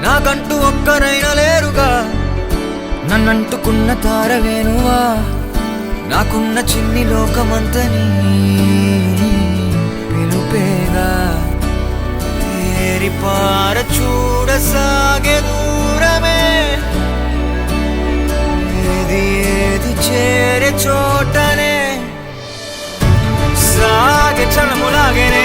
నాకంటూ ఒక్కరైనా లేరుగా, నన్నంటుకున్న తారవేనువా, నాకున్న చిన్ని లోకమంతని పిలుపేగా. ఏరిపార చూడసాగే దూరమే, ఏది ఏది చేరే చోటనే సాగే చలములాగేనే.